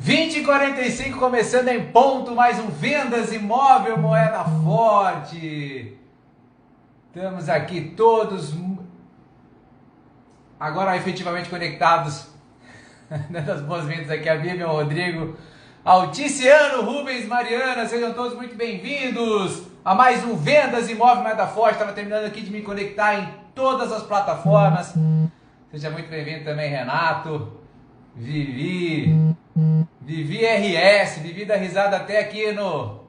20h45, começando em ponto, mais um Vendas Imóvel Moeda Forte. Estamos aqui todos agora efetivamente conectados. Dando as boas-vindas aqui a Vivian, Rodrigo, Alticiano, Rubens, Mariana, sejam todos muito bem-vindos a mais um Vendas Imóvel Moeda Forte. Estava terminando aqui de me conectar em todas as plataformas. Seja muito bem-vindo também, Renato, Vivi RS, Vivi dá risada até aqui no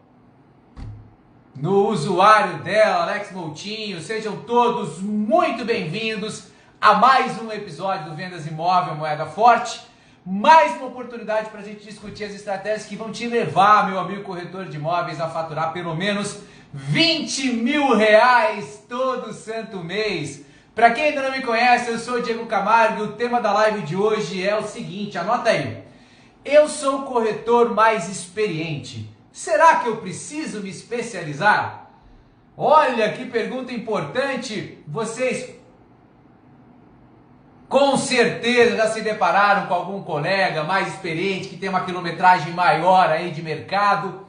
usuário dela, Alex Moutinho. Sejam todos muito bem-vindos a mais um episódio do Vendas Imóvel Moeda Forte. Mais uma oportunidade para a gente discutir as estratégias que vão te levar, meu amigo corretor de imóveis, a faturar pelo menos R$20 mil todo santo mês. Para quem ainda não me conhece, eu sou o Diego Camargo e o tema da live de hoje é o seguinte, anota aí. Eu sou o corretor mais experiente. Será que eu preciso me especializar? Olha que pergunta importante. Vocês com certeza já se depararam com algum colega mais experiente, que tem uma quilometragem maior aí de mercado,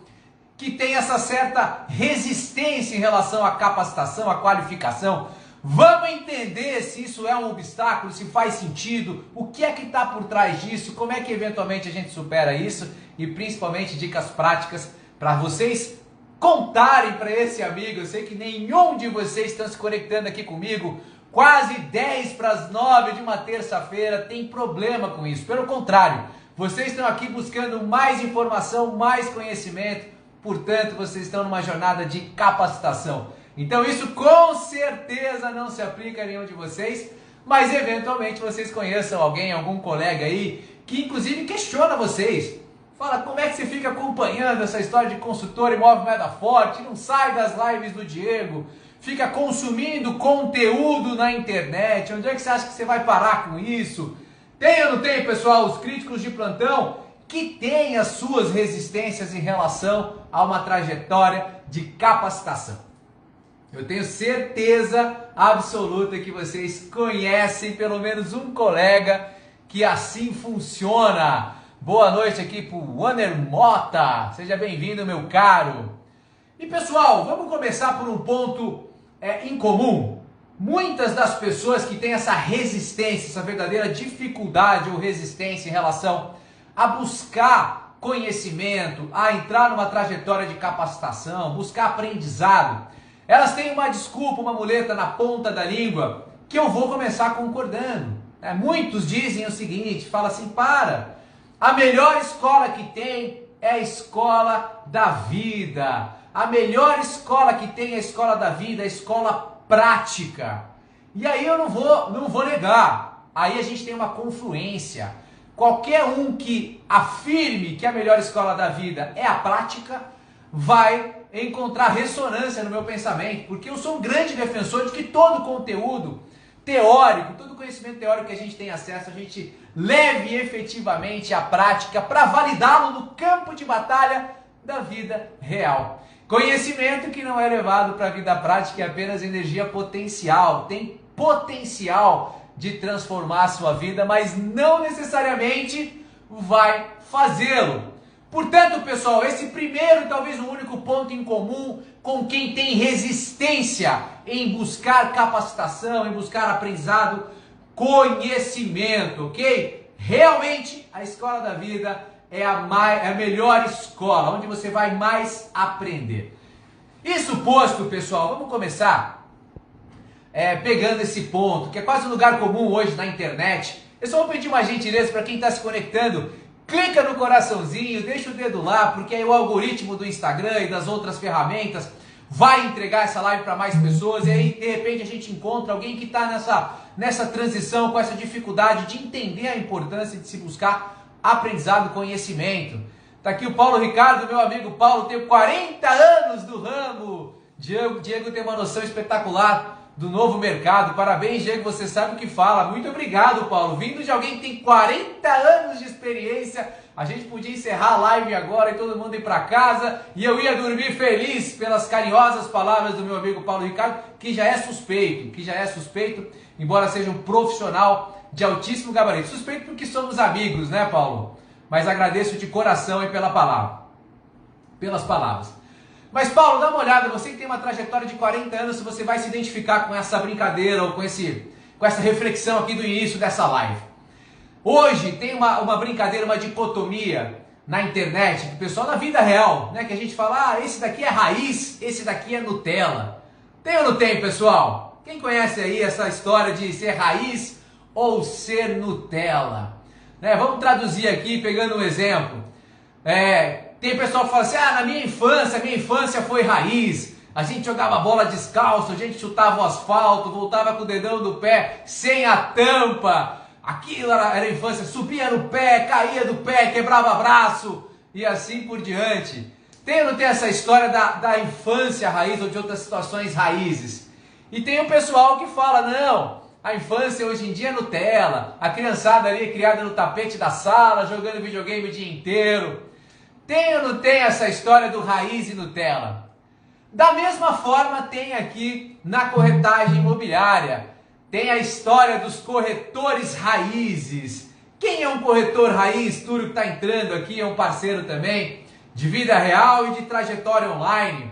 que tem essa certa resistência em relação à capacitação, à qualificação. Vamos entender se isso é um obstáculo, se faz sentido, o que é que está por trás disso, como é que eventualmente a gente supera isso e principalmente dicas práticas para vocês contarem para esse amigo. Eu sei que nenhum de vocês estão se conectando aqui comigo, quase 10:09 de uma terça-feira, tem problema com isso. Pelo contrário, vocês estão aqui buscando mais informação, mais conhecimento, portanto vocês estão numa jornada de capacitação. Então isso com certeza não se aplica a nenhum de vocês, mas eventualmente vocês conheçam alguém, algum colega aí, que inclusive questiona vocês. Fala, como é que você fica acompanhando essa história de consultor imóvel moeda forte, não sai das lives do Diego, fica consumindo conteúdo na internet, onde é que você acha que você vai parar com isso? Tem ou não tem, pessoal, os críticos de plantão que têm as suas resistências em relação a uma trajetória de capacitação. Eu tenho certeza absoluta que vocês conhecem pelo menos um colega que assim funciona. Boa noite aqui para o Wanner Mota. Seja bem-vindo, meu caro. E pessoal, vamos começar por um ponto em comum. Muitas das pessoas que têm essa resistência, essa verdadeira dificuldade ou resistência em relação a buscar conhecimento, a entrar numa trajetória de capacitação, buscar aprendizado, elas têm uma desculpa, uma muleta na ponta da língua, que eu vou começar concordando. Muitos dizem o seguinte, fala assim, a melhor escola que tem é a escola da vida. A melhor escola que tem é a escola da vida, a escola prática. E aí eu não vou negar, aí a gente tem uma confluência. Qualquer um que afirme que a melhor escola da vida é a prática, vai encontrar ressonância no meu pensamento, porque eu sou um grande defensor de que todo conteúdo teórico, todo conhecimento teórico que a gente tem acesso, a gente leve efetivamente à prática para validá-lo no campo de batalha da vida real. Conhecimento que não é levado para a vida prática é apenas energia potencial, tem potencial de transformar a sua vida, mas não necessariamente vai fazê-lo. Portanto, pessoal, esse primeiro e talvez o único ponto em comum com quem tem resistência em buscar capacitação, em buscar aprendizado, conhecimento, ok? Realmente, a escola da vida é a melhor escola, onde você vai mais aprender. Isso posto, pessoal, vamos começar pegando esse ponto, que é quase um lugar comum hoje na internet. Eu só vou pedir uma gentileza para quem está se conectando. Clica no coraçãozinho, deixa o dedo lá, porque aí o algoritmo do Instagram e das outras ferramentas vai entregar essa live para mais pessoas, e aí de repente a gente encontra alguém que está nessa transição, com essa dificuldade de entender a importância de se buscar aprendizado, conhecimento. Está aqui o Paulo Ricardo, meu amigo Paulo, tem 40 anos do ramo. Diego tem uma noção espetacular do novo mercado. Parabéns, Diego, você sabe o que fala. Muito obrigado, Paulo. Vindo de alguém que tem 40 anos de experiência, a gente podia encerrar a live agora e todo mundo ir para casa e eu ia dormir feliz pelas carinhosas palavras do meu amigo Paulo Ricardo, que já é suspeito, embora seja um profissional de altíssimo gabarito. Suspeito porque somos amigos, né, Paulo? mas agradeço de coração aí pelas palavras. Mas Paulo, dá uma olhada, você que tem uma trajetória de 40 anos, você vai se identificar com essa brincadeira ou com essa reflexão aqui do início dessa live. Hoje tem uma brincadeira, uma dicotomia na internet, que o pessoal na vida real, né, que a gente fala, esse daqui é raiz, esse daqui é Nutella. Tem ou não tem, pessoal? Quem conhece aí essa história de ser raiz ou ser Nutella? Né, vamos traduzir aqui, pegando um exemplo. Tem pessoal que fala assim, na minha infância foi raiz. A gente jogava bola descalço, a gente chutava o asfalto, voltava com o dedão do pé sem a tampa. Aquilo era infância, subia no pé, caía do pé, quebrava braço e assim por diante. Tem ou não tem essa história da infância raiz ou de outras situações raízes? E tem o pessoal que fala, não, a infância hoje em dia é Nutella, a criançada ali é criada no tapete da sala, jogando videogame o dia inteiro. Tem ou não tem essa história do raiz e Nutella? Da mesma forma tem aqui na corretagem imobiliária. Tem a história dos corretores raízes. Quem é um corretor raiz? Túlio que está entrando aqui é um parceiro também de vida real e de trajetória online.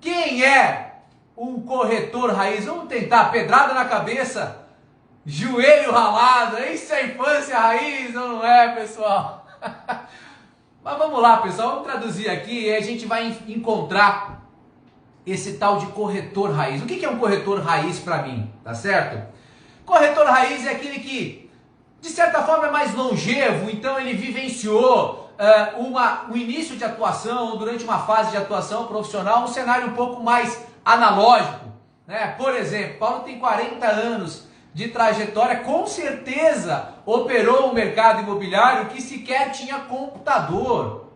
Quem é um corretor raiz? Vamos tentar, pedrada na cabeça, joelho ralado. Isso é infância raiz ou não é, pessoal? Mas vamos lá, pessoal, vamos traduzir aqui e a gente vai encontrar esse tal de corretor raiz. O que é um corretor raiz para mim, tá certo? Corretor raiz é aquele que, de certa forma, é mais longevo, então ele vivenciou um início de atuação, durante uma fase de atuação profissional, um cenário um pouco mais analógico, né? Por exemplo, Paulo tem 40 anos de trajetória, com certeza operou um mercado imobiliário que sequer tinha computador.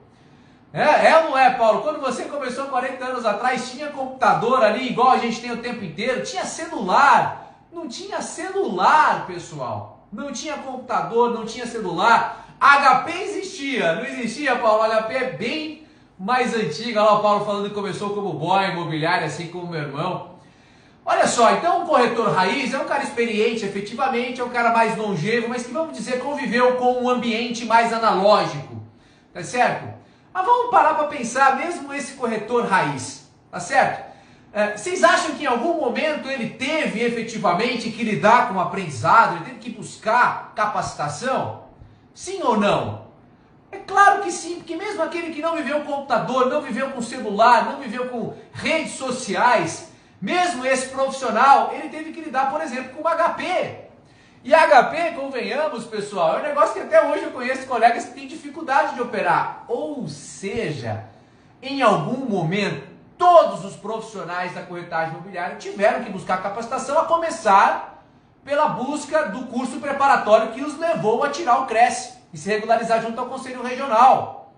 É ou não é, Paulo? Quando você começou 40 anos atrás, tinha computador ali, igual a gente tem o tempo inteiro, tinha celular. Não tinha celular, pessoal. Não tinha computador, não tinha celular. HP existia, não existia, Paulo? HP é bem mais antiga. Olha lá o Paulo falando que começou como boy imobiliário, assim como meu irmão. Olha só, então um corretor raiz é um cara experiente, efetivamente, é um cara mais longevo, mas que, vamos dizer, conviveu com um ambiente mais analógico, tá certo? Mas vamos parar para pensar, mesmo esse corretor raiz, tá certo? Vocês acham que em algum momento ele teve efetivamente que lidar com o aprendizado, ele teve que buscar capacitação? Sim ou não? É claro que sim, porque mesmo aquele que não viveu com computador, não viveu com celular, não viveu com redes sociais, mesmo esse profissional, ele teve que lidar, por exemplo, com o HP. E HP, convenhamos, pessoal, é um negócio que até hoje eu conheço colegas que têm dificuldade de operar. Ou seja, em algum momento, todos os profissionais da corretagem imobiliária tiveram que buscar capacitação, a começar pela busca do curso preparatório que os levou a tirar o CRESS e se regularizar junto ao Conselho Regional.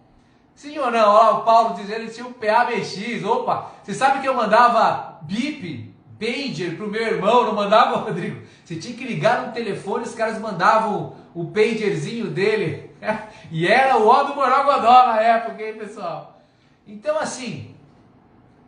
Sim ou não? Olha lá o Paulo dizendo que tinha um PABX. Opa, você sabe que eu mandava BIP, pager pro meu irmão, não mandava, Rodrigo? Você tinha que ligar no telefone, os caras mandavam o pagerzinho dele. E era o ó do Borogodó na época, hein, pessoal? Então, assim,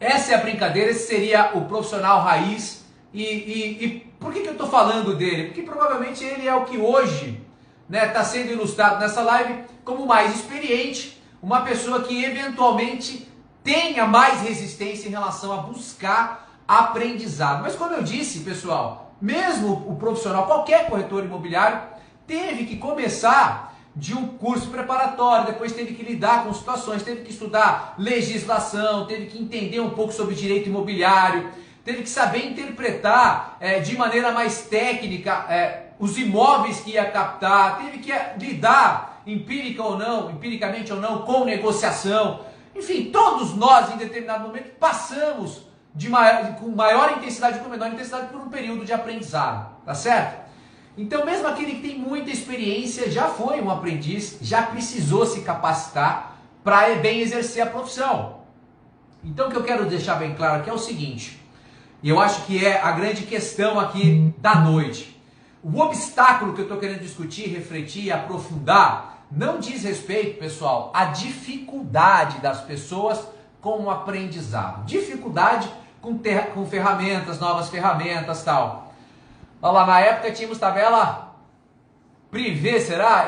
essa é a brincadeira, esse seria o profissional raiz. E por que eu estou falando dele? Porque provavelmente ele é o que hoje está sendo ilustrado nessa live como mais experiente, uma pessoa que eventualmente tenha mais resistência em relação a buscar aprendizado. Mas como eu disse, pessoal, mesmo o profissional, qualquer corretor imobiliário, teve que começar de um curso preparatório, depois teve que lidar com situações, teve que estudar legislação, teve que entender um pouco sobre direito imobiliário, teve que saber interpretar de maneira mais técnica os imóveis que ia captar, teve que lidar empiricamente ou não, com negociação. Enfim, todos nós, em determinado momento, passamos com maior intensidade ou com menor intensidade por um período de aprendizado, tá certo? Então, mesmo aquele que tem muita experiência, já foi um aprendiz, já precisou se capacitar para bem exercer a profissão. Então, o que eu quero deixar bem claro aqui é o seguinte, e eu acho que é a grande questão aqui da noite. O obstáculo que eu estou querendo discutir, refletir e aprofundar, não diz respeito, pessoal, à dificuldade das pessoas com o aprendizado. Dificuldade com ferramentas, novas ferramentas, tal. Olha lá, na época tínhamos tabela privê, será?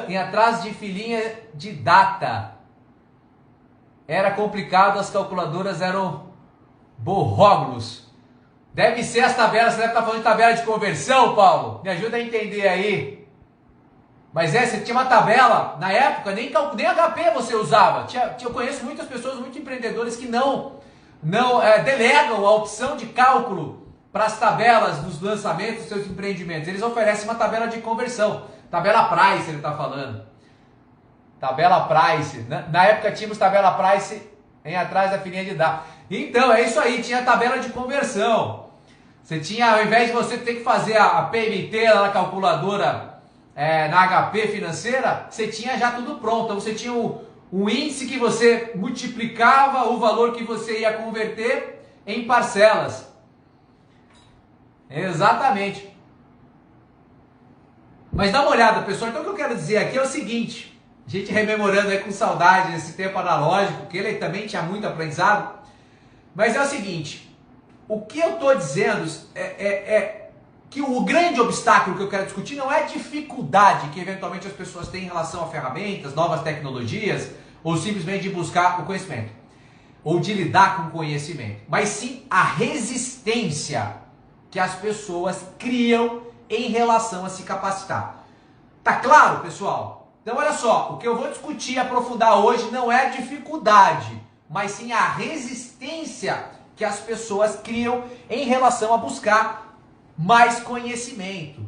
em atrás de filinha de data. Era complicado, as calculadoras eram borrógulos. Deve ser as tabelas, você deve estar falando de tabela de conversão, Paulo. Me ajuda a entender aí. Mas você tinha uma tabela, na época, nem HP você usava. Eu conheço muitas pessoas, muitos empreendedores que não delegam a opção de cálculo para as tabelas dos lançamentos dos seus empreendimentos. Eles oferecem uma tabela de conversão. Tabela Price, ele está falando. Tabela Price. Na época tínhamos tabela Price em atrás da filinha de dados. Então, é isso aí, tinha tabela de conversão. Você tinha, ao invés de você ter que fazer a PMT lá na calculadora na HP financeira, você tinha já tudo pronto. Então você tinha um índice que você multiplicava o valor que você ia converter em parcelas. Exatamente. Mas dá uma olhada, pessoal. Então o que eu quero dizer aqui é o seguinte. A gente rememorando aí com saudade esse tempo analógico, que ele também tinha muito aprendizado. Mas é o seguinte. O que eu estou dizendo é que o grande obstáculo que eu quero discutir não é a dificuldade que eventualmente as pessoas têm em relação a ferramentas, novas tecnologias, ou simplesmente de buscar o conhecimento, ou de lidar com o conhecimento, mas sim a resistência que as pessoas criam em relação a se capacitar. Tá claro, pessoal? Então olha só, o que eu vou discutir e aprofundar hoje não é a dificuldade, mas sim a resistência que as pessoas criam em relação a buscar mais conhecimento.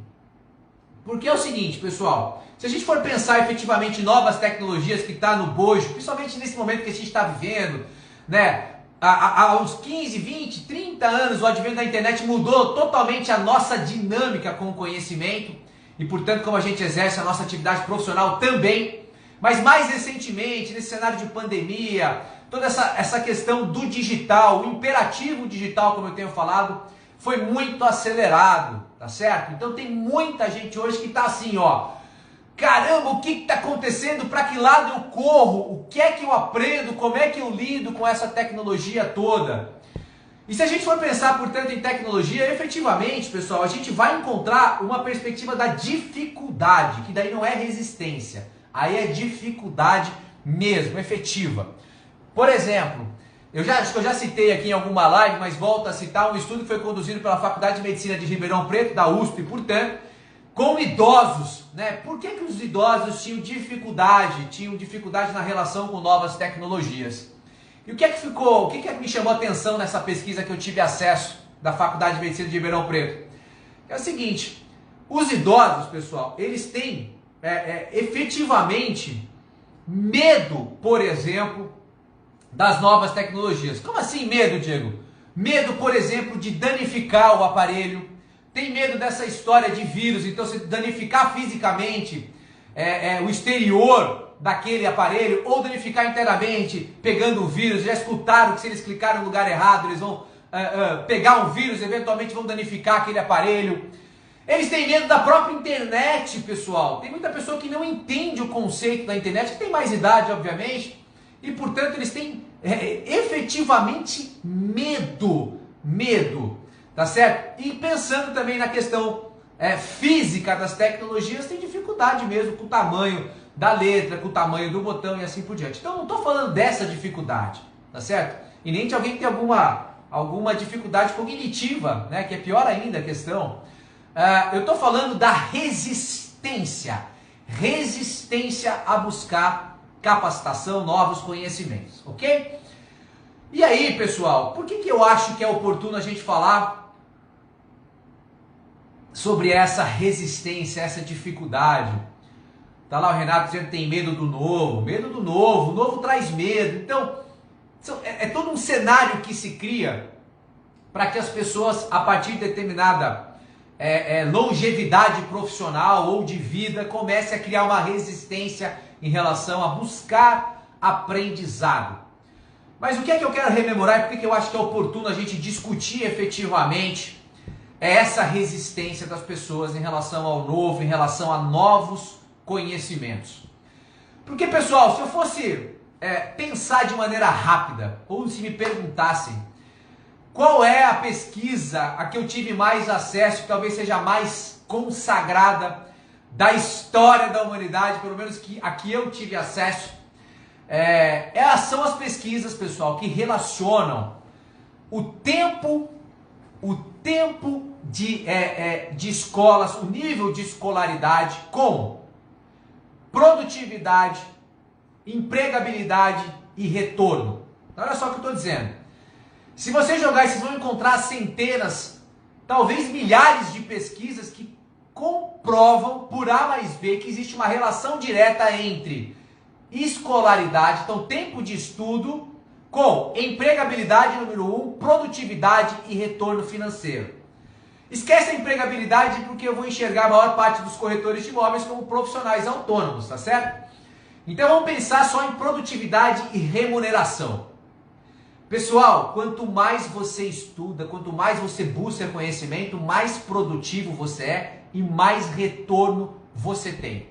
Porque é o seguinte, pessoal, se a gente for pensar efetivamente em novas tecnologias que está no bojo, principalmente nesse momento que a gente está vivendo, né? Há uns 15, 20, 30 anos o advento da internet mudou totalmente a nossa dinâmica com o conhecimento e, portanto, como a gente exerce a nossa atividade profissional também. Mas mais recentemente, nesse cenário de pandemia, toda essa questão do digital, o imperativo digital, como eu tenho falado, foi muito acelerado, tá certo? Então tem muita gente hoje que está assim, ó, caramba, o que está acontecendo? Para que lado eu corro? O que é que eu aprendo? Como é que eu lido com essa tecnologia toda? E se a gente for pensar, portanto, em tecnologia, efetivamente, pessoal, a gente vai encontrar uma perspectiva da dificuldade, que daí não é resistência, aí é dificuldade mesmo, efetiva. Por exemplo, acho que eu já citei aqui em alguma live, mas volto a citar um estudo que foi conduzido pela Faculdade de Medicina de Ribeirão Preto, da USP, portanto, com idosos, né? Por que os idosos tinham dificuldade na relação com novas tecnologias? E o que é que me chamou a atenção nessa pesquisa que eu tive acesso da Faculdade de Medicina de Ribeirão Preto? É o seguinte, os idosos, pessoal, eles têm efetivamente medo, por exemplo, das novas tecnologias. Como assim medo, Diego? Medo, por exemplo, de danificar o aparelho. Tem medo dessa história de vírus, então se danificar fisicamente o exterior daquele aparelho, ou danificar inteiramente pegando o vírus. Já escutaram que se eles clicarem no lugar errado, eles vão pegar um vírus, eventualmente vão danificar aquele aparelho. Eles têm medo da própria internet, pessoal. Tem muita pessoa que não entende o conceito da internet, que tem mais idade, obviamente, e portanto eles têm efetivamente medo, tá certo? E pensando também na questão física das tecnologias, tem dificuldade mesmo com o tamanho da letra, com o tamanho do botão e assim por diante. Então não estou falando dessa dificuldade, tá certo? E nem de alguém que tem alguma dificuldade cognitiva, né? Que é pior ainda a questão. Eu estou falando da resistência a buscar capacitação, novos conhecimentos, ok? E aí, pessoal, por que eu acho que é oportuno a gente falar sobre essa resistência, essa dificuldade? Tá lá o Renato dizendo que tem medo do novo, o novo traz medo. Então, é todo um cenário que se cria para que as pessoas, a partir de determinada longevidade profissional ou de vida, comecem a criar uma resistência em relação a buscar aprendizado. Mas o que é que eu quero rememorar e por que eu acho que é oportuno a gente discutir efetivamente essa resistência das pessoas em relação ao novo, em relação a novos conhecimentos? Porque, pessoal, se eu fosse pensar de maneira rápida, ou se me perguntassem qual é a pesquisa a que eu tive mais acesso, que talvez seja mais consagrada da história da humanidade, pelo menos que aqui eu tive acesso, são as pesquisas, pessoal, que relacionam o tempo de escolas, o nível de escolaridade com produtividade, empregabilidade e retorno. Olha só o que eu estou dizendo. Se você jogar, vocês vão encontrar centenas, talvez milhares de pesquisas que comprovam por A mais B que existe uma relação direta entre escolaridade, então tempo de estudo, com empregabilidade número 1, produtividade e retorno financeiro. Esquece a empregabilidade porque eu vou enxergar a maior parte dos corretores de imóveis como profissionais autônomos, tá certo? Então vamos pensar só em produtividade e remuneração. Pessoal, quanto mais você estuda, quanto mais você busca conhecimento, mais produtivo você é e mais retorno você tem.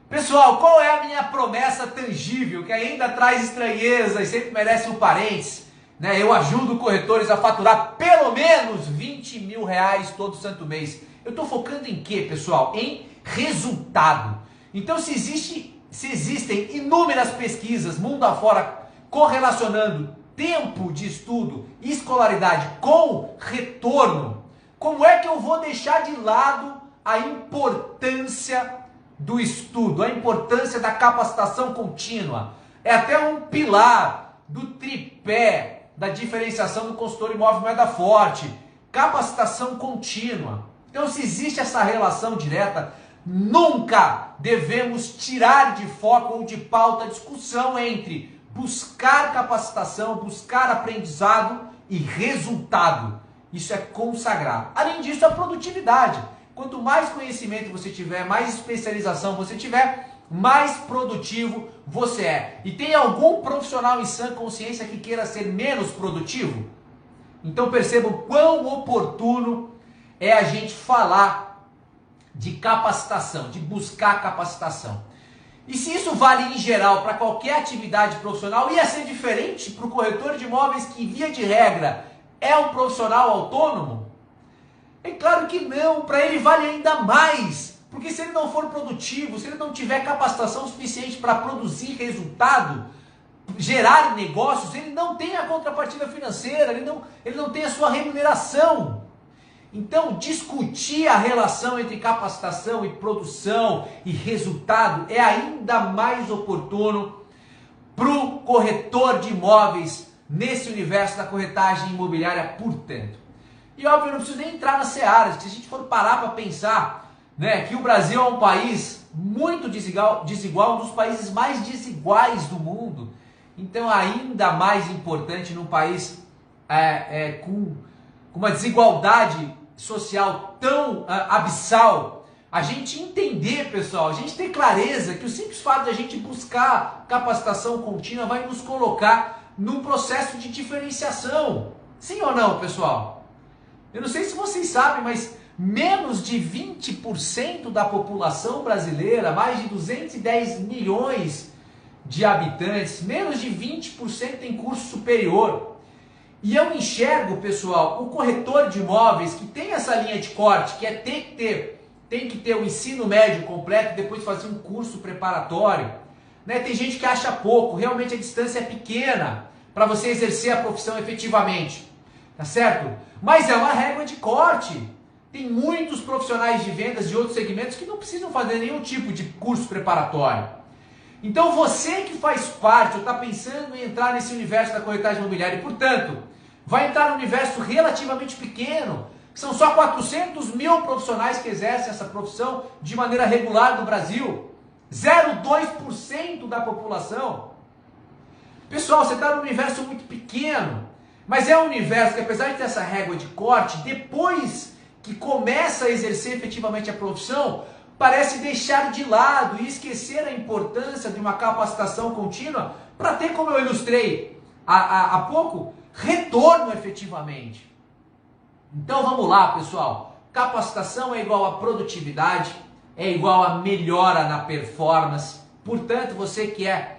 Pessoal, qual é a minha promessa tangível, que ainda traz estranheza e sempre merece um parênteses? Né? Eu ajudo corretores a faturar pelo menos 20 mil reais todo santo mês. Eu estou focando em quê, pessoal? Em resultado. Então, se existem inúmeras pesquisas mundo afora correlacionando tempo de estudo e escolaridade com retorno, como é que eu vou deixar de lado a importância do estudo, a importância da capacitação contínua? É até um pilar do tripé da diferenciação do consultor imóvel moeda forte, capacitação contínua. Então, se existe essa relação direta, nunca devemos tirar de foco ou de pauta a discussão entre buscar capacitação, buscar aprendizado e resultado. Isso é consagrado. Além disso, a produtividade. Quanto mais conhecimento você tiver, mais especialização você tiver, mais produtivo você é. E tem algum profissional em sã consciência que queira ser menos produtivo? Então perceba o quão oportuno é a gente falar de capacitação, de buscar capacitação. E se isso vale em geral para qualquer atividade profissional, ia ser diferente para o corretor de imóveis que, via de regra, é um profissional autônomo? É claro que não, para ele vale ainda mais, porque se ele não for produtivo, se ele não tiver capacitação suficiente para produzir resultado, gerar negócios, ele não tem a contrapartida financeira, ele não tem a sua remuneração. Então, discutir a relação entre capacitação e produção e resultado é ainda mais oportuno para o corretor de imóveis nesse universo da corretagem imobiliária, portanto. E óbvio, eu não preciso nem entrar nas searas, se a gente for parar para pensar, né, que o Brasil é um país muito desigual, um dos países mais desiguais do mundo. Então, ainda mais importante num país com uma desigualdade social tão abissal, a gente entender, pessoal, a gente ter clareza que o simples fato de a gente buscar capacitação contínua vai nos colocar num processo de diferenciação. Sim ou não, pessoal? Eu não sei se vocês sabem, mas menos de 20% da população brasileira, mais de 210 milhões de habitantes, menos de 20% tem curso superior. E eu enxergo, pessoal, o corretor de imóveis que tem essa linha de corte, que tem que ter o ensino médio completo, depois fazer um curso preparatório. Né? Tem gente que acha pouco, realmente a distância é pequena para você exercer a profissão efetivamente. Tá certo? Mas é uma régua de corte. Tem muitos profissionais de vendas de outros segmentos que não precisam fazer nenhum tipo de curso preparatório. Então você que faz parte ou está pensando em entrar nesse universo da corretagem imobiliária e, portanto, vai entrar num universo relativamente pequeno, que são só 400 mil profissionais que exercem essa profissão de maneira regular no Brasil, 0,2% da população. Pessoal, você está num universo muito pequeno, mas é um universo que, apesar de ter essa régua de corte, depois que começa a exercer efetivamente a profissão, parece deixar de lado e esquecer a importância de uma capacitação contínua para ter, como eu ilustrei há pouco, retorno efetivamente. Então vamos lá, pessoal. Capacitação é igual a produtividade, é igual a melhora na performance. Portanto, você que é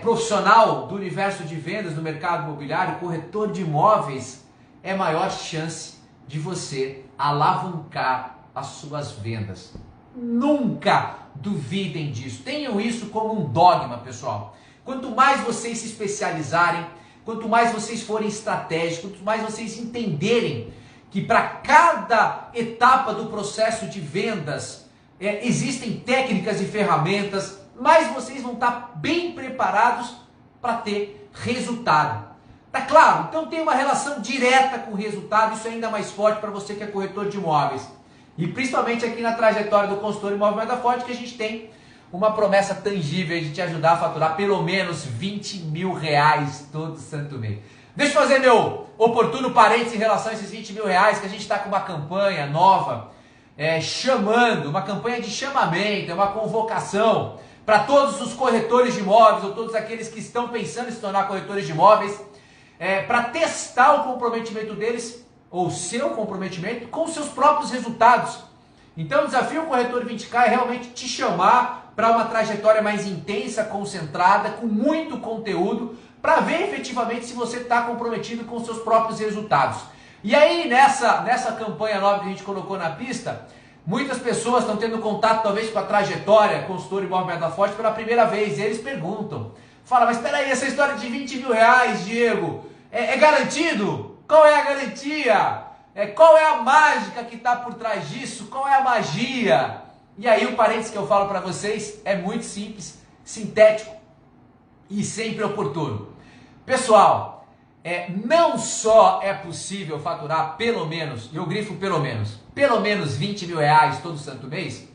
profissional do universo de vendas do mercado imobiliário, corretor de imóveis, é maior chance de você alavancar as suas vendas. Nunca duvidem disso. Tenham isso como um dogma, pessoal. Quanto mais vocês se especializarem, quanto mais vocês forem estratégicos, quanto mais vocês entenderem que para cada etapa do processo de vendas existem técnicas e ferramentas, mais vocês vão estar bem preparados para ter resultado. Tá claro? Então tem uma relação direta com o resultado, isso é ainda mais forte para você que é corretor de imóveis. E principalmente aqui na trajetória do consultor Imóvel Moeda Forte, que a gente tem uma promessa tangível de te ajudar a faturar pelo menos 20 mil reais todo santo mês. Deixa eu fazer meu oportuno parênteses em relação a esses 20 mil reais, que a gente está com uma campanha nova, chamando, uma campanha de chamamento, uma convocação para todos os corretores de imóveis, ou todos aqueles que estão pensando em se tornar corretores de imóveis, para testar o comprometimento deles, ou seu comprometimento, com seus próprios resultados. Então o desafio corretor 20K é realmente te chamar para uma trajetória mais intensa, concentrada, com muito conteúdo, para ver efetivamente se você está comprometido com seus próprios resultados. E aí nessa campanha nova que a gente colocou na pista, muitas pessoas estão tendo contato talvez com a trajetória consultor Imóvel Moeda Forte pela primeira vez, e eles perguntam, fala, mas espera aí, essa história de 20 mil reais, Diego, é garantido? Qual é a garantia? Qual é a mágica que está por trás disso? Qual é a magia? E aí o parênteses que eu falo para vocês é muito simples, sintético e sempre oportuno. Pessoal, não só é possível faturar pelo menos, eu grifo pelo menos 20 mil reais todo santo mês,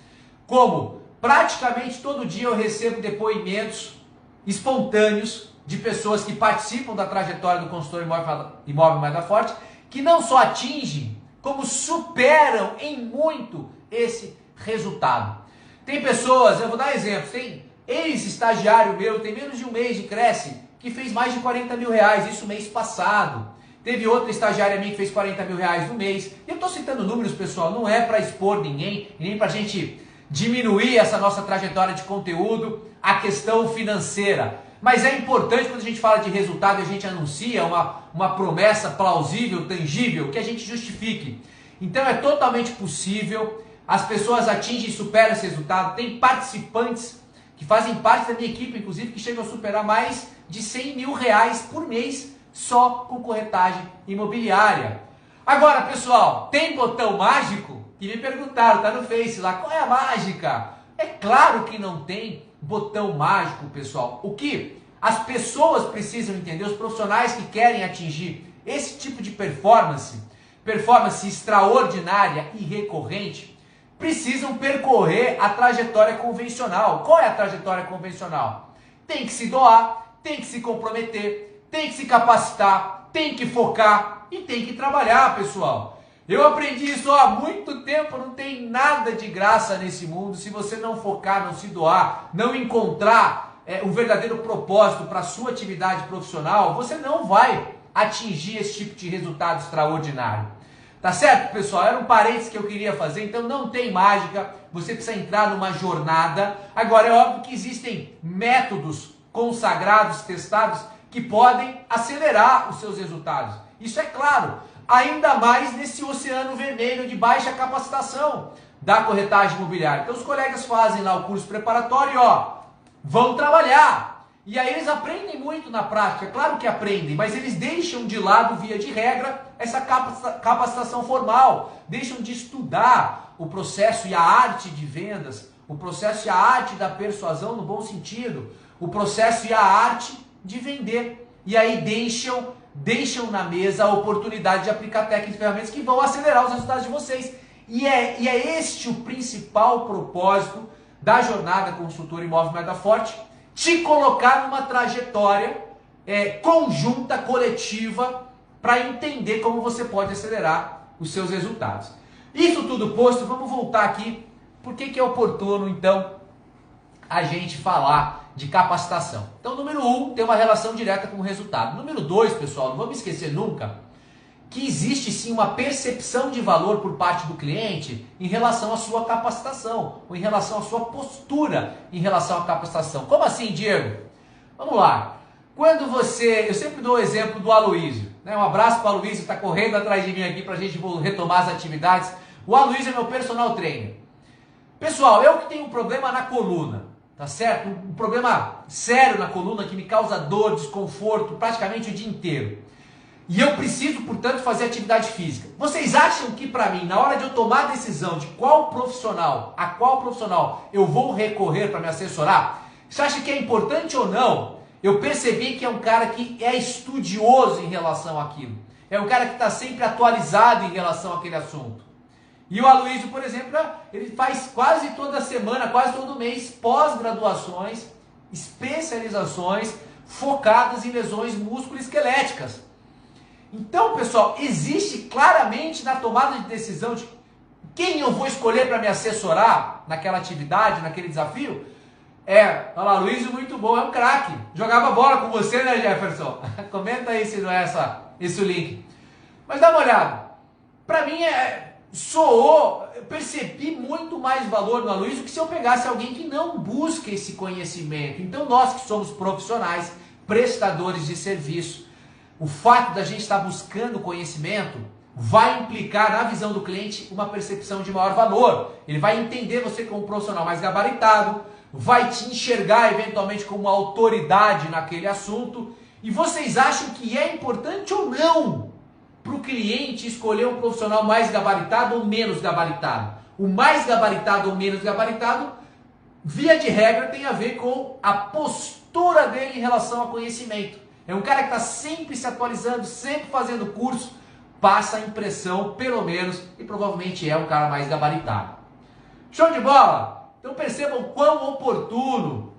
como praticamente todo dia eu recebo depoimentos espontâneos de pessoas que participam da trajetória do consultor Imóvel Moeda Forte, que não só atingem, como superam em muito esse resultado. Tem pessoas, eu vou dar exemplos, tem ex-estagiário meu, tem menos de um mês de Cresce, que fez mais de 40 mil reais, isso mês passado. Teve outra estagiária minha que fez 40 mil reais no mês. E eu estou citando números, pessoal, não é para expor ninguém, nem para a gente diminuir essa nossa trajetória de conteúdo, a questão financeira. Mas é importante quando a gente fala de resultado e a gente anuncia uma promessa plausível, tangível, que a gente justifique. Então é totalmente possível, as pessoas atingem e superam esse resultado. Tem participantes que fazem parte da minha equipe, inclusive, que chegam a superar mais de 100 mil reais por mês só com corretagem imobiliária. Agora, pessoal, tem botão mágico? Que me perguntaram, tá no Face lá, qual é a mágica? É claro que não tem botão mágico, pessoal. O que as pessoas precisam entender, os profissionais que querem atingir esse tipo de performance extraordinária e recorrente, precisam percorrer a trajetória convencional. Qual é a trajetória convencional? Tem que se doar, tem que se comprometer, tem que se capacitar, tem que focar e tem que trabalhar, pessoal. Eu aprendi isso há muito tempo, não tem nada de graça nesse mundo. Se você não focar, não se doar, não encontrar um verdadeiro propósito para a sua atividade profissional, você não vai atingir esse tipo de resultado extraordinário. Tá certo, pessoal? Era um parênteses que eu queria fazer, então não tem mágica, você precisa entrar numa jornada. Agora é óbvio que existem métodos consagrados, testados, que podem acelerar os seus resultados. Isso é claro, ainda mais nesse oceano vermelho de baixa capacitação da corretagem imobiliária. Então os colegas fazem lá o curso preparatório e vão trabalhar. E aí eles aprendem muito na prática, claro que aprendem, mas eles deixam de lado, via de regra, essa capacitação formal, deixam de estudar o processo e a arte de vendas, o processo e a arte da persuasão no bom sentido, o processo e a arte de vender. E aí deixam na mesa a oportunidade de aplicar técnicas e ferramentas que vão acelerar os resultados de vocês. E é este o principal propósito da jornada Consultor Imóvel Moeda Forte, te colocar numa trajetória conjunta, coletiva, para entender como você pode acelerar os seus resultados. Isso tudo posto, vamos voltar aqui. Por que é oportuno, então, a gente falar de capacitação? Então, número 1, tem uma relação direta com o resultado. Número 2, pessoal, não vamos esquecer nunca que existe sim uma percepção de valor por parte do cliente em relação à sua capacitação, ou em relação à sua postura em relação à capacitação. Como assim, Diego? Vamos lá. Eu sempre dou o exemplo do Aloysio, né? Um abraço para o Aloysio, está correndo atrás de mim aqui para a gente retomar as atividades. O Aloysio é meu personal trainer. Pessoal, eu que tenho um problema na coluna, tá certo? Um problema sério na coluna que me causa dor, desconforto praticamente o dia inteiro. E eu preciso, portanto, fazer atividade física. Vocês acham que para mim, na hora de eu tomar a decisão de a qual profissional eu vou recorrer para me assessorar, você acha que é importante ou não? Eu percebi que é um cara que é estudioso em relação àquilo. É um cara que está sempre atualizado em relação àquele assunto. E o Aloysio, por exemplo, ele faz quase toda semana, quase todo mês, pós-graduações, especializações focadas em lesões musculoesqueléticas. Então, pessoal, existe claramente na tomada de decisão de quem eu vou escolher para me assessorar naquela atividade, naquele desafio. Olha lá, Aloysio muito bom, é um craque. Jogava bola com você, né, Jefferson? Comenta aí se não é esse o link. Mas dá uma olhada. Para mim eu percebi muito mais valor no Aloysio que se eu pegasse alguém que não busca esse conhecimento. Então nós que somos profissionais, prestadores de serviço, o fato da gente estar buscando conhecimento vai implicar na visão do cliente uma percepção de maior valor. Ele vai entender você como um profissional mais gabaritado, vai te enxergar eventualmente como uma autoridade naquele assunto. E vocês acham que é importante ou não para o cliente escolher um profissional mais gabaritado ou menos gabaritado? O mais gabaritado ou menos gabaritado, via de regra, tem a ver com a postura dele em relação ao conhecimento. É um cara que está sempre se atualizando, sempre fazendo curso, passa a impressão, pelo menos, e provavelmente é um cara mais gabaritado. Show de bola? Então percebam quão oportuno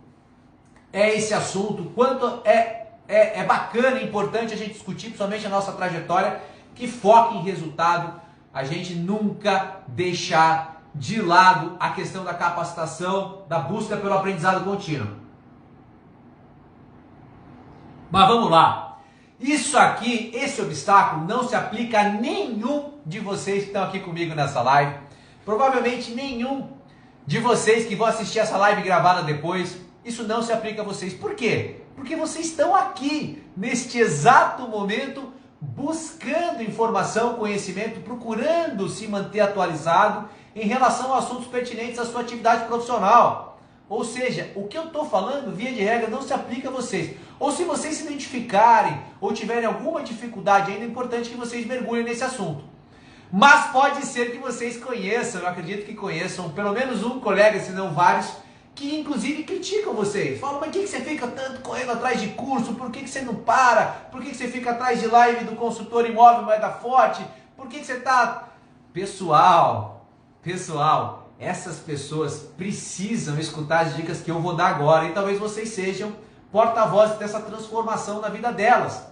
é esse assunto, quanto é bacana e importante a gente discutir, principalmente a nossa trajetória, que foca em resultado, a gente nunca deixar de lado a questão da capacitação, da busca pelo aprendizado contínuo. Mas vamos lá. Isso aqui, esse obstáculo, não se aplica a nenhum de vocês que estão aqui comigo nessa live. Provavelmente nenhum de vocês que vão assistir essa live gravada depois. Isso não se aplica a vocês. Por quê? Porque vocês estão aqui, neste exato momento, buscando informação, conhecimento, procurando se manter atualizado em relação a assuntos pertinentes à sua atividade profissional. Ou seja, o que eu estou falando, via de regra, não se aplica a vocês. Ou se vocês se identificarem ou tiverem alguma dificuldade ainda, é importante que vocês mergulhem nesse assunto. Mas pode ser que vocês conheçam, eu acredito que conheçam, pelo menos um colega, se não vários, que inclusive criticam vocês. Falam, mas por que você fica tanto correndo atrás de curso? Por que você não para? Por que você fica atrás de live do consultor imóvel Moeda Forte? Por que você está... Pessoal, essas pessoas precisam escutar as dicas que eu vou dar agora e talvez vocês sejam porta-vozes dessa transformação na vida delas.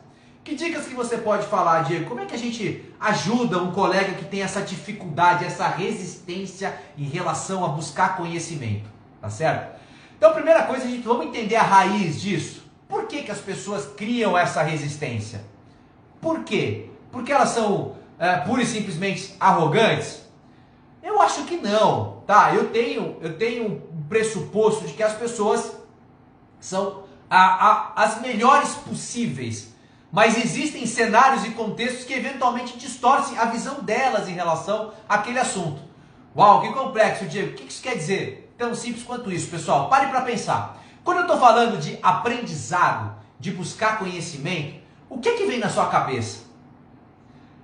Que dicas que você pode falar, Diego? Como é que a gente ajuda um colega que tem essa dificuldade, essa resistência em relação a buscar conhecimento? Tá certo? Então, primeira coisa, vamos entender a raiz disso. Por que as pessoas criam essa resistência? Por quê? Porque elas são pura e simplesmente arrogantes? Eu acho que não, tá? Eu tenho um pressuposto de que as pessoas são as melhores possíveis, mas existem cenários e contextos que eventualmente distorcem a visão delas em relação àquele assunto. Uau, que complexo, Diego. O que isso quer dizer? Tão simples quanto isso, pessoal. Pare para pensar. Quando eu estou falando de aprendizado, de buscar conhecimento, o que é que vem na sua cabeça?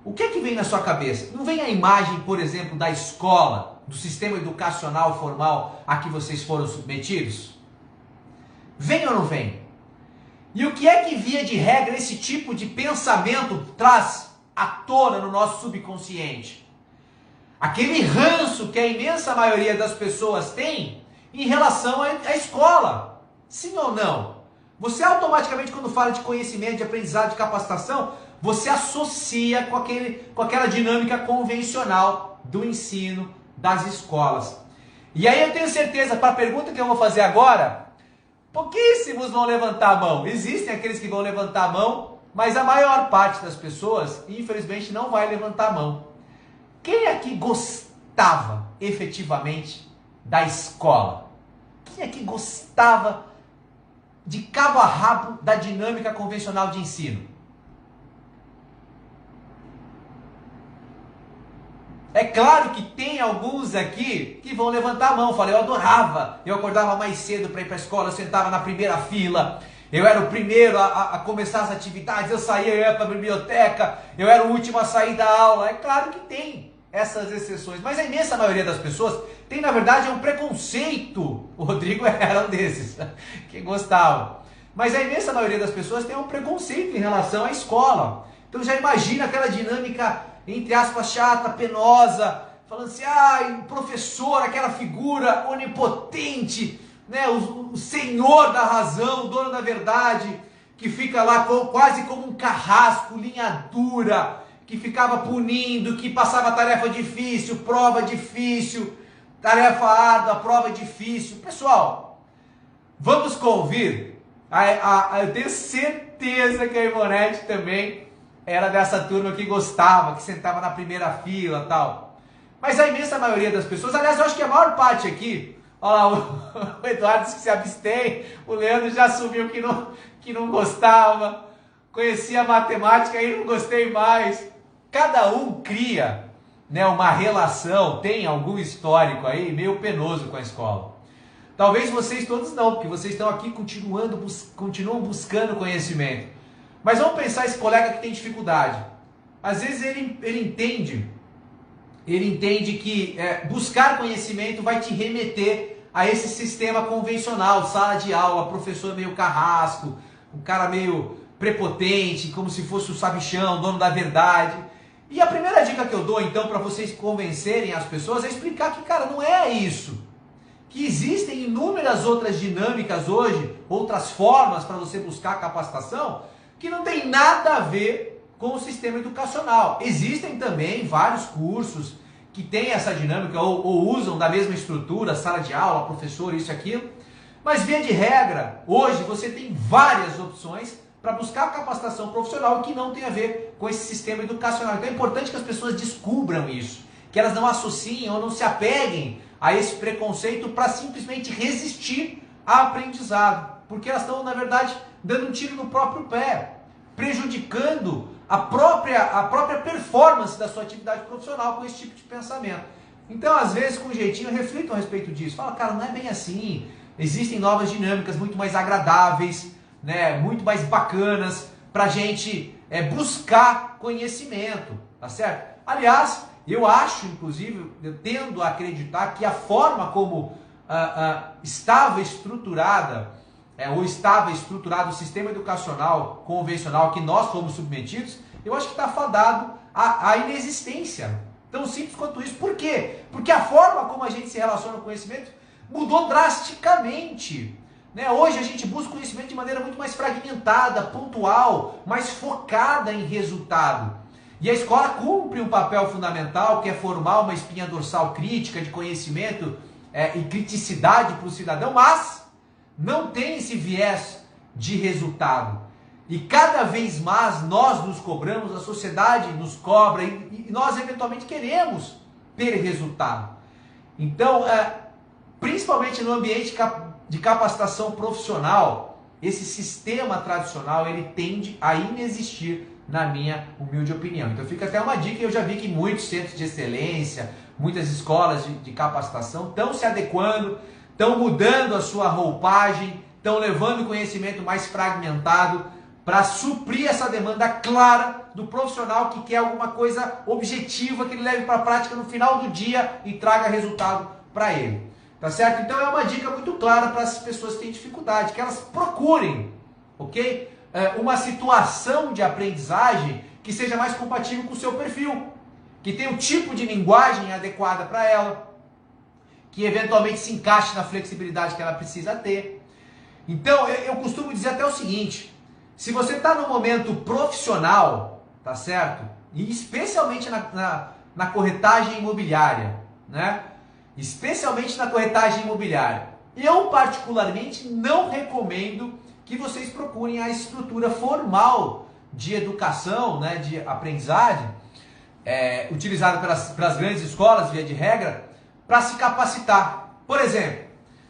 O que é que vem na sua cabeça? Não vem a imagem, por exemplo, da escola, do sistema educacional formal a que vocês foram submetidos? Vem ou não vem? E o que é que, via de regra, esse tipo de pensamento traz à tona no nosso subconsciente? Aquele ranço que a imensa maioria das pessoas tem em relação à escola. Sim ou não? Você automaticamente, quando fala de conhecimento, de aprendizado, de capacitação, você associa com aquela dinâmica convencional do ensino das escolas. E aí eu tenho certeza, para a pergunta que eu vou fazer agora, pouquíssimos vão levantar a mão. Existem aqueles que vão levantar a mão, mas a maior parte das pessoas, infelizmente, não vai levantar a mão. Quem aqui gostava efetivamente da escola? Quem aqui gostava de cabo a rabo da dinâmica convencional de ensino? É claro que tem alguns aqui que vão levantar a mão. Falei, eu adorava. Eu acordava mais cedo para ir para a escola, eu sentava na primeira fila. Eu era o primeiro a começar as atividades, eu saía, eu ia para a biblioteca, eu era o último a sair da aula. É claro que tem essas exceções, mas a imensa maioria das pessoas tem, na verdade, um preconceito. O Rodrigo era um desses, que gostava. Mas a imensa maioria das pessoas tem um preconceito em relação à escola. Então já imagina aquela dinâmica, entre aspas, chata, penosa, falando assim, o professor, aquela figura onipotente, né, o senhor da razão, o dono da verdade, que fica lá quase como um carrasco, linha dura, que ficava punindo, que passava tarefa difícil, prova difícil, tarefa árdua, prova difícil. Pessoal, vamos convir. Eu tenho certeza que a Ivonete também era dessa turma que gostava, que sentava na primeira fila e tal. Mas a imensa maioria das pessoas, aliás, eu acho que a maior parte aqui, olha lá, o Eduardo disse que se abstém, o Leandro já assumiu que não gostava, conhecia matemática e não gostei mais. Cada um cria, né, uma relação, tem algum histórico aí meio penoso com a escola. Talvez vocês todos não, porque vocês estão aqui continuam buscando conhecimento. Mas vamos pensar esse colega que tem dificuldade. Às vezes ele entende que buscar conhecimento vai te remeter a esse sistema convencional, sala de aula, professor meio carrasco, um cara meio prepotente, como se fosse o sabichão, dono da verdade. E a primeira dica que eu dou, então, para vocês convencerem as pessoas é explicar que, cara, não é isso. Que existem inúmeras outras dinâmicas hoje, outras formas para você buscar capacitação, que não tem nada a ver com o sistema educacional. Existem também vários cursos que têm essa dinâmica ou usam da mesma estrutura, sala de aula, professor, isso e aquilo. Mas, via de regra, hoje você tem várias opções para buscar capacitação profissional que não tem a ver com esse sistema educacional. Então é importante que as pessoas descubram isso, que elas não associem ou não se apeguem a esse preconceito para simplesmente resistir ao aprendizado, porque elas estão, na verdade, dando um tiro no próprio pé, prejudicando a própria performance da sua atividade profissional com esse tipo de pensamento. Então, às vezes, com um jeitinho, reflitam a respeito disso. Fala, cara, não é bem assim. Existem novas dinâmicas muito mais agradáveis, né, muito mais bacanas para a gente buscar conhecimento, tá certo? Aliás, eu acho, inclusive, eu tendo a acreditar que a forma como estava estruturado o sistema educacional convencional que nós fomos submetidos, eu acho que está fadado à inexistência. Tão simples quanto isso. Por quê? Porque a forma como a gente se relaciona com o conhecimento mudou drasticamente. Né? Hoje a gente busca conhecimento de maneira muito mais fragmentada, pontual, mais focada em resultado. E a escola cumpre um papel fundamental, que é formar uma espinha dorsal crítica de conhecimento e criticidade para o cidadão, mas não tem esse viés de resultado. E cada vez mais nós nos cobramos, a sociedade nos cobra e nós eventualmente queremos ter resultado. Então, principalmente no ambiente de capacitação profissional, esse sistema tradicional ele tende a inexistir, na minha humilde opinião. Então fica até uma dica, eu já vi que muitos centros de excelência, muitas escolas de capacitação estão se adequando, estão mudando a sua roupagem, estão levando o conhecimento mais fragmentado para suprir essa demanda clara do profissional que quer alguma coisa objetiva que ele leve para a prática no final do dia e traga resultado para ele. Tá certo? Então é uma dica muito clara para as pessoas que têm dificuldade, que elas procurem, ok? Uma situação de aprendizagem que seja mais compatível com o seu perfil, que tenha um tipo de linguagem adequada para ela, que eventualmente se encaixe na flexibilidade que ela precisa ter. Então, eu costumo dizer até o seguinte, se você está no momento profissional, tá certo? E especialmente na corretagem imobiliária, né? Especialmente na corretagem imobiliária. Eu particularmente não recomendo que vocês procurem a estrutura formal de educação, né, de aprendizagem, utilizada pelas grandes escolas, via de regra, para se capacitar. Por exemplo,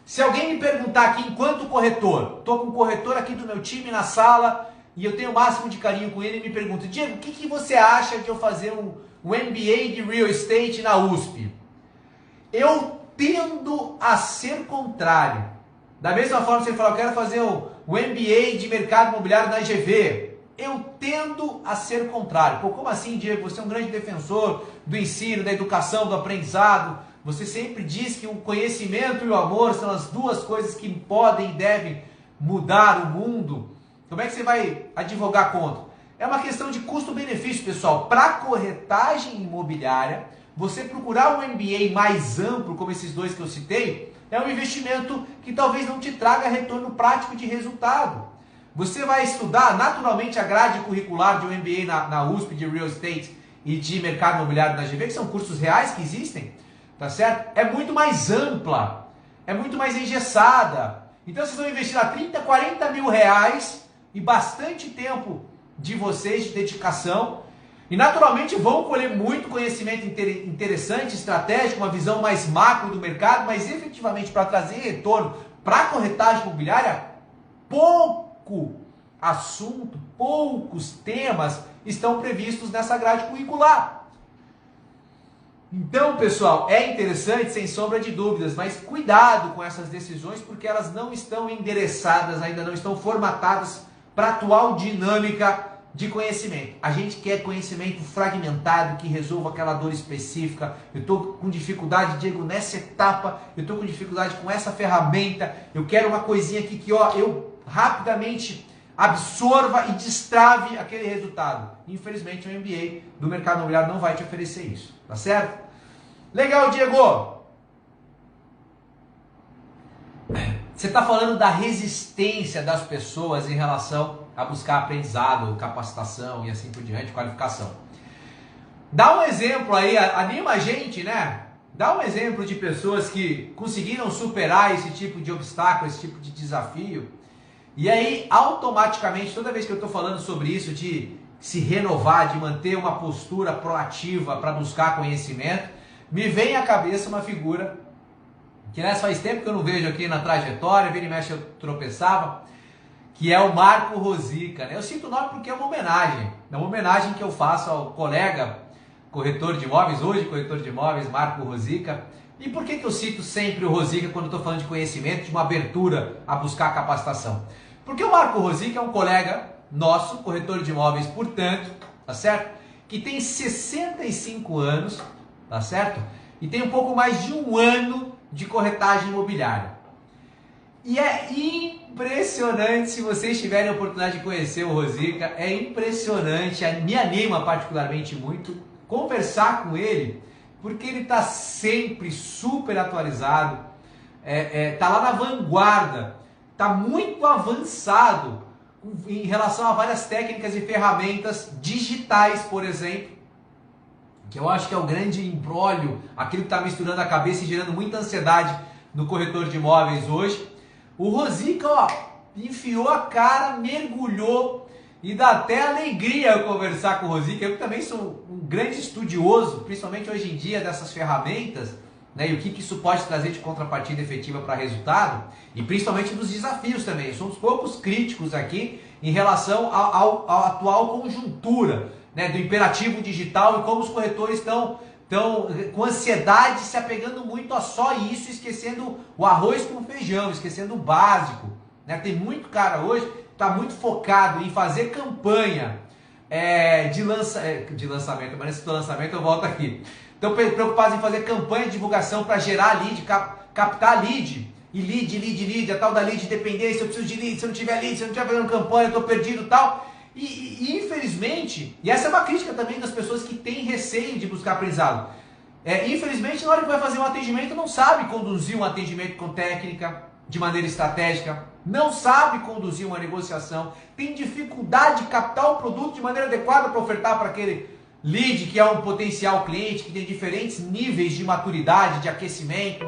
se alguém me perguntar aqui enquanto corretor, estou com um corretor aqui do meu time na sala, e eu tenho o máximo de carinho com ele, e me pergunta: Diego, o que você acha de eu fazer um MBA de Real Estate na USP? Eu tendo a ser contrário. Da mesma forma que você fala, eu quero fazer um MBA de mercado imobiliário na GV, eu tendo a ser contrário. Pô, como assim, Diego? Você é um grande defensor do ensino, da educação, do aprendizado. Você sempre diz que o conhecimento e o amor são as duas coisas que podem e devem mudar o mundo. Como é que você vai advogar contra? É uma questão de custo-benefício, pessoal. Para corretagem imobiliária, você procurar um MBA mais amplo, como esses dois que eu citei, é um investimento que talvez não te traga retorno prático de resultado. Você vai estudar naturalmente a grade curricular de um MBA na USP de Real Estate e de mercado imobiliário da GV, que são cursos reais que existem, tá certo? É muito mais ampla, é muito mais engessada. Então vocês vão investir lá 30, 40 mil reais e bastante tempo de vocês, de dedicação, e naturalmente vão colher muito conhecimento interessante, estratégico, uma visão mais macro do mercado, mas efetivamente para trazer retorno para a corretagem imobiliária, pouco assunto, poucos temas estão previstos nessa grade curricular. Então, pessoal, é interessante, sem sombra de dúvidas, mas cuidado com essas decisões, porque elas não estão endereçadas, ainda não estão formatadas para a atual dinâmica de conhecimento. A gente quer conhecimento fragmentado, que resolva aquela dor específica. Eu estou com dificuldade, Diego, nessa etapa, eu estou com dificuldade com essa ferramenta, eu quero uma coisinha aqui que eu rapidamente absorva e destrave aquele resultado. Infelizmente, o MBA do mercado imobiliário não vai te oferecer isso, tá certo? Legal, Diego! Você está falando da resistência das pessoas em relação a buscar aprendizado, capacitação e assim por diante, qualificação. Dá um exemplo aí, anima a gente, né? Dá um exemplo de pessoas que conseguiram superar esse tipo de obstáculo, esse tipo de desafio. E aí, automaticamente, toda vez que eu estou falando sobre isso, de se renovar, de manter uma postura proativa para buscar conhecimento, me vem à cabeça uma figura que faz tempo que eu não vejo aqui na trajetória, vira e mexe eu tropeçava, que é o Marco Rosica, né? Eu cito o nome porque é uma homenagem que eu faço ao colega corretor de imóveis, hoje corretor de imóveis, Marco Rosica. E por que eu cito sempre o Rosica quando estou falando de conhecimento, de uma abertura a buscar capacitação? Porque o Marco Rosica é um colega nosso, corretor de imóveis, portanto, tá certo? Que tem 65 anos, tá certo? E tem um pouco mais de um ano de corretagem imobiliária. E é impressionante, se vocês tiverem a oportunidade de conhecer o Rosica, é impressionante, me anima particularmente muito conversar com ele, porque ele está sempre super atualizado, está lá na vanguarda, está muito avançado em relação a várias técnicas e ferramentas digitais, por exemplo, que eu acho que é o grande imbróglio, aquilo que está misturando a cabeça e gerando muita ansiedade no corretor de imóveis hoje. O Rosica, enfiou a cara, mergulhou, e dá até alegria eu conversar com o Rosica. Eu também sou um grande estudioso, principalmente hoje em dia, dessas ferramentas, né, e o que isso pode trazer de contrapartida efetiva para resultado, e principalmente dos desafios também. Eu sou um dos poucos críticos aqui em relação à atual conjuntura, né, do imperativo digital e como os corretores estão com ansiedade, se apegando muito a só isso, esquecendo o arroz com feijão, esquecendo o básico, né? Tem muito cara hoje que está muito focado em fazer campanha de lançamento, mas nesse lançamento eu volto aqui. Estão preocupados em fazer campanha de divulgação para gerar lead, captar lead, e lead, a tal da lead de dependência, eu preciso de lead, se eu não tiver lead, se eu não estiver fazendo campanha, eu estou perdido e tal. E infelizmente, e essa é uma crítica também das pessoas que têm receio de buscar aprendizado, infelizmente na hora que vai fazer um atendimento não sabe conduzir um atendimento com técnica, de maneira estratégica, não sabe conduzir uma negociação, tem dificuldade de captar o produto de maneira adequada para ofertar para aquele lead que é um potencial cliente, que tem diferentes níveis de maturidade, de aquecimento.